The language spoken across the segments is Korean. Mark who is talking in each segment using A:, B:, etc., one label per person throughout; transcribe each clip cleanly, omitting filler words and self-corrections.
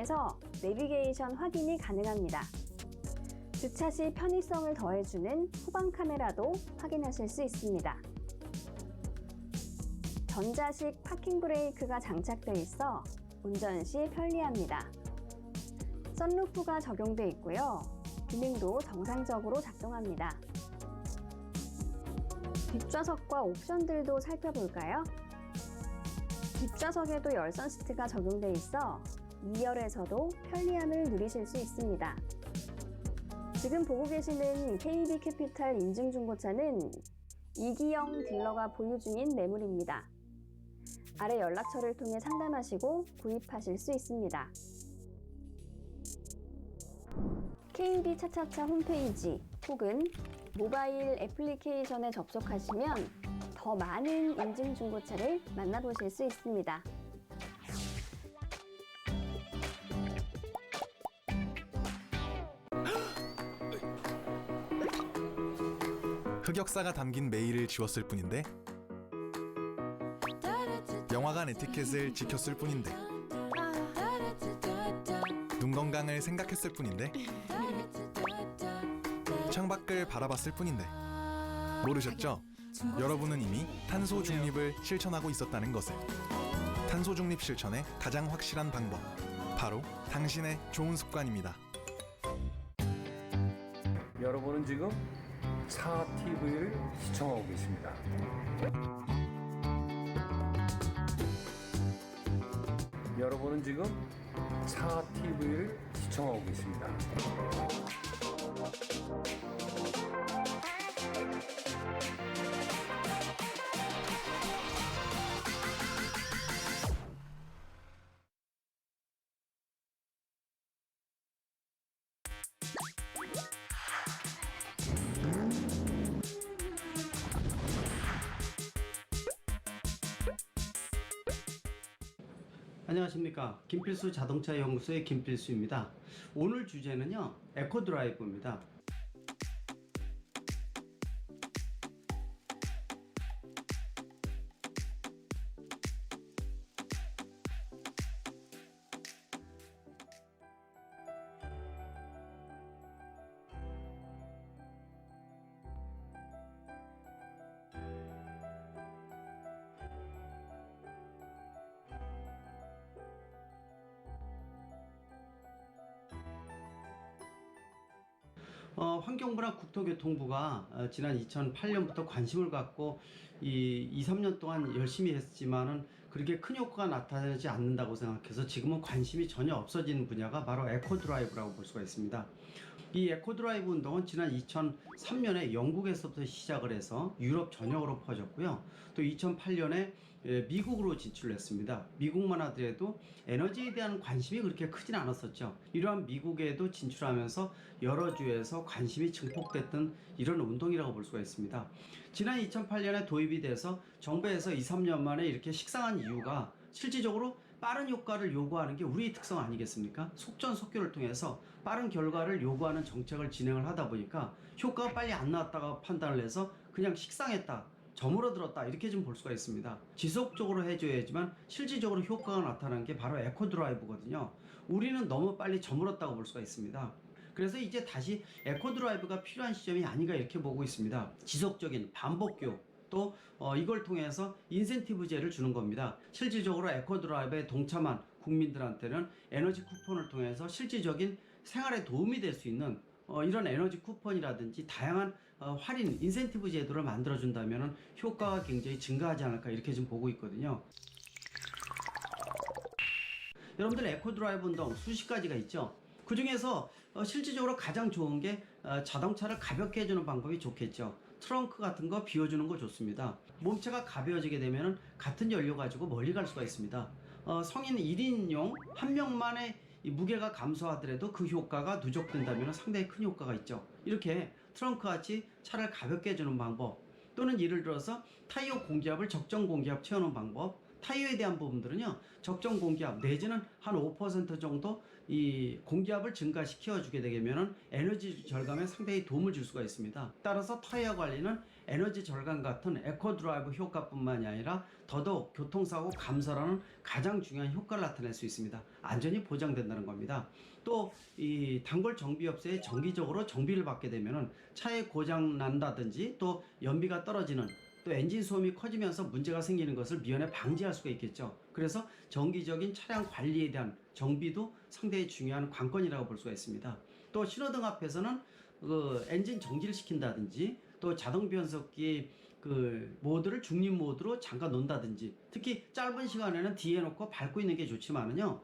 A: 통해서 내비게이션 확인이 가능합니다. 주차 시 편의성을 더해주는 후방 카메라도 확인하실 수 있습니다. 전자식 파킹 브레이크가 장착되어 있어 운전 시 편리합니다. 선루프가 적용되어 있고요. 기능도 정상적으로 작동합니다. 뒷좌석과 옵션들도 살펴볼까요? 뒷좌석에도 열선 시트가 적용되어 있어 2열에서도 편리함을 누리실 수 있습니다. 지금 보고 계시는 KB캐피탈 인증중고차는 이기영 딜러가 보유 중인 매물입니다. 아래 연락처를 통해 상담하시고 구입하실 수 있습니다. KB차차차 홈페이지 혹은 모바일 애플리케이션에 접속하시면 더 많은 인증중고차를 만나보실 수 있습니다.
B: 흑역사가 담긴 메일을 지웠을 뿐인데, 영화관 에티켓을 지켰을 뿐인데, 눈 건강을 생각했을 뿐인데, 창밖을 바라봤을 뿐인데, 모르셨죠? 여러분은 이미 탄소 중립을 실천하고 있었다는 것을. 탄소 중립 실천의 가장 확실한 방법, 바로 당신의 좋은 습관입니다.
C: 여러분은 지금 차 TV를 시청하고 계십니다. 여러분은 지금 차 TV를 시청하고 계십니다.
D: 안녕하십니까. 김필수 자동차 연구소의 김필수입니다. 오늘 주제는요, 에코드라이브입니다. 환경부나 국토교통부가 지난 2008년부터 관심을 갖고 2-3년 동안 열심히 했지만은 그렇게 큰 효과가 나타나지 않는다고 생각해서 지금은 관심이 전혀 없어진 분야가 바로 에코드라이브라고 볼 수가 있습니다. 이 에코드라이브 운동은 지난 2003년에 영국에서부터 시작을 해서 유럽 전역으로 퍼졌고요. 또 2008년에 미국으로 진출을 했습니다. 미국만 하더라도 에너지에 대한 관심이 그렇게 크진 않았었죠. 이러한 미국에도 진출하면서 여러 주에서 관심이 증폭됐던 이런 운동이라고 볼 수가 있습니다. 지난 2008년에 도입이 돼서 정부에서 2-3년 만에 이렇게 식상한 이유가 실질적으로 빠른 효과를 요구하는 게 우리의 특성 아니겠습니까? 속전속결을 통해서 빠른 결과를 요구하는 정책을 진행을 하다 보니까 효과가 빨리 안 나왔다고 판단을 해서 그냥 식상했다, 저물어들었다, 이렇게 좀 볼 수가 있습니다. 지속적으로 해줘야지만 실질적으로 효과가 나타나는 게 바로 에코드라이브거든요. 우리는 너무 빨리 저물었다고 볼 수가 있습니다. 그래서 이제 다시 에코드라이브가 필요한 시점이 아닌가 이렇게 보고 있습니다. 지속적인 반복 교육, 또 이걸 통해서 인센티브제를 주는 겁니다. 실질적으로 에코드라이브에 동참한 국민들한테는 에너지 쿠폰을 통해서 실질적인 생활에 도움이 될 수 있는 이런 에너지 쿠폰이라든지 다양한 할인 인센티브 제도를 만들어준다면 효과가 굉장히 증가하지 않을까 이렇게 좀 보고 있거든요. 여러분들 에코드라이브 운동 수십 가지가 있죠. 그 중에서 실질적으로 가장 좋은 게 자동차를 가볍게 해주는 방법이 좋겠죠. 트렁크 같은 거 비워주는 거 좋습니다. 몸체가 가벼워지게 되면 같은 연료 가지고 멀리 갈 수가 있습니다. 성인 1인용 한 명만의 이 무게가 감소하더라도 그 효과가 누적된다면 상당히 큰 효과가 있죠. 이렇게 트렁크 같이 차를 가볍게 해주는 방법, 또는 예를 들어서 타이어 공기압을 적정 공기압 채우는 방법, 타이어에 대한 부분들은요, 적정 공기압 내지는 한 5% 정도 이 공기압을 증가시켜 주게 되면 에너지 절감에 상당히 도움을 줄 수가 있습니다. 따라서 타이어 관리는 에너지 절감 같은 에코드라이브 효과뿐만이 아니라 더더욱 교통사고 감소라는 가장 중요한 효과를 나타낼 수 있습니다. 안전이 보장된다는 겁니다. 또 이 단골 정비업체에 정기적으로 정비를 받게 되면은 차에 고장 난다든지 또 연비가 떨어지는 또 엔진 소음이 커지면서 문제가 생기는 것을 미연에 방지할 수가 있겠죠. 그래서 정기적인 차량 관리에 대한 정비도 상당히 중요한 관건이라고 볼 수가 있습니다. 또 신호등 앞에서는 그 엔진 정지를 시킨다든지 또 자동 변속기 그 모드를 중립 모드로 잠깐 놓는다든지, 특히 짧은 시간에는 뒤에 놓고 밟고 있는 게 좋지만은요,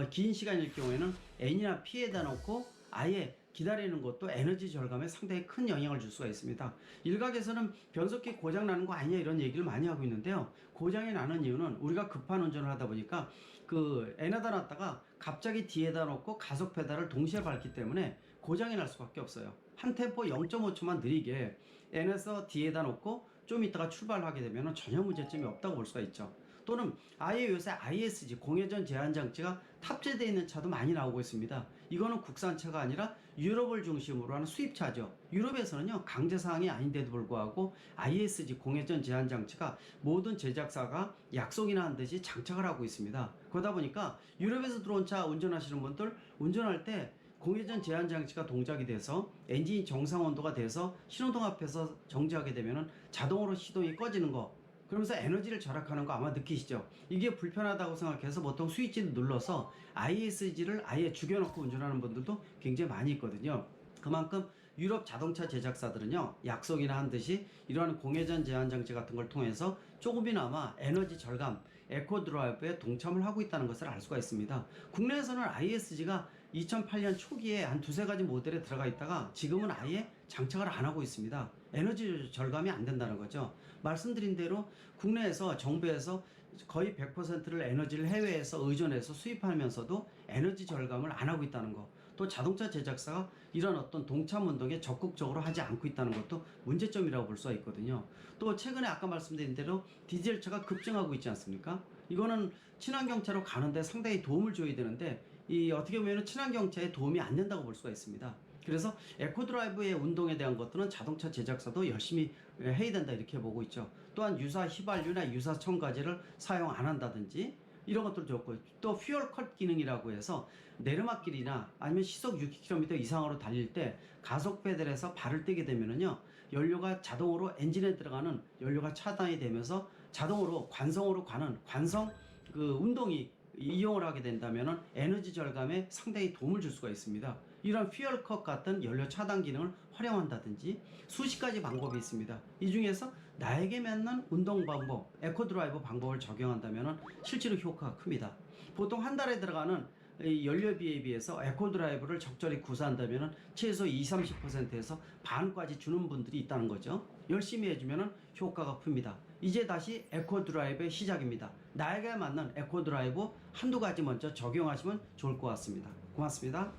D: 긴 시간일 경우에는 N이나 P에다 놓고 아예 기다리는 것도 에너지 절감에 상당히 큰 영향을 줄 수가 있습니다. 일각에서는 변속기 고장 나는 거 아니냐 이런 얘기를 많이 하고 있는데요. 고장이 나는 이유는 우리가 급한 운전을 하다 보니까 그 N에다 놨다가 갑자기 뒤에다 놓고 가속 페달을 동시에 밟기 때문에 고장이 날 수밖에 없어요. 한 템포 0.5초만 느리게 N에서 D에다 놓고 좀 있다가 출발하게 되면 전혀 문제점이 없다고 볼 수가 있죠. 또는 아예 요새 ISG 공회전 제한 장치가 탑재되어 있는 차도 많이 나오고 있습니다. 이거는 국산차가 아니라 유럽을 중심으로 하는 수입차죠. 유럽에서는요, 강제사항이 아닌데도 불구하고 ISG 공회전 제한 장치가 모든 제작사가 약속이나 한 듯이 장착을 하고 있습니다. 그러다 보니까 유럽에서 들어온 차 운전하시는 분들 운전할 때 공회전 제한 장치가 동작이 돼서 엔진이 정상 온도가 돼서 신호등 앞에서 정지하게 되면 자동으로 시동이 꺼지는 거, 그러면서 에너지를 절약하는 거 아마 느끼시죠? 이게 불편하다고 생각해서 보통 스위치를 눌러서 ISG를 아예 죽여놓고 운전하는 분들도 굉장히 많이 있거든요. 그만큼 유럽 자동차 제작사들은요, 약속이나 한 듯이 이러한 공회전 제한 장치 같은 걸 통해서 조금이나마 에너지 절감, 에코 드라이브에 동참을 하고 있다는 것을 알 수가 있습니다. 국내에서는 ISG가 2008년 초기에 한 두세 가지 모델에 들어가 있다가 지금은 아예 장착을 안 하고 있습니다. 에너지 절감이 안 된다는 거죠. 말씀드린 대로 국내에서 정부에서 거의 100%를 에너지를 해외에서 의존해서 수입하면서도 에너지 절감을 안 하고 있다는 거, 또 자동차 제작사가 이런 어떤 동참 운동에 적극적으로 하지 않고 있다는 것도 문제점이라고 볼 수가 있거든요. 또 최근에 아까 말씀드린 대로 디젤차가 급증하고 있지 않습니까? 이거는 친환경차로 가는데 상당히 도움을 줘야 되는데 이 어떻게 보면 친환경차에 도움이 안 된다고 볼 수가 있습니다. 그래서 에코드라이브의 운동에 대한 것들은 자동차 제작사도 열심히 해야 된다 이렇게 보고 있죠. 또한 유사 휘발유나 유사 첨가제를 사용 안 한다든지 이런 것들 좋고, 또 퓨얼 컷 기능이라고 해서 내리막길이나 아니면 시속 6km 이상으로 달릴 때 가속 페달에서 발을 떼게 되면은요, 연료가 자동으로 엔진에 들어가는 연료가 차단이 되면서 자동으로 관성으로 가는 관성 그 운동이 이용을 하게 된다면 에너지 절감에 상당히 도움을 줄 수가 있습니다. 이런 퓨얼컷 같은 연료 차단 기능을 활용한다든지 수십 가지 방법이 있습니다. 이 중에서 나에게 맞는 운동 방법, 에코드라이브 방법을 적용한다면 실제로 효과가 큽니다. 보통 한 달에 들어가는 이 연료비에 비해서 에코드라이브를 적절히 구사한다면 최소 20-30%에서 반까지 주는 분들이 있다는 거죠. 열심히 해주면 효과가 큽니다. 이제 다시 에코드라이브의 시작입니다. 나에게 맞는 에코드라이브 한두 가지 먼저 적용하시면 좋을 것 같습니다. 고맙습니다.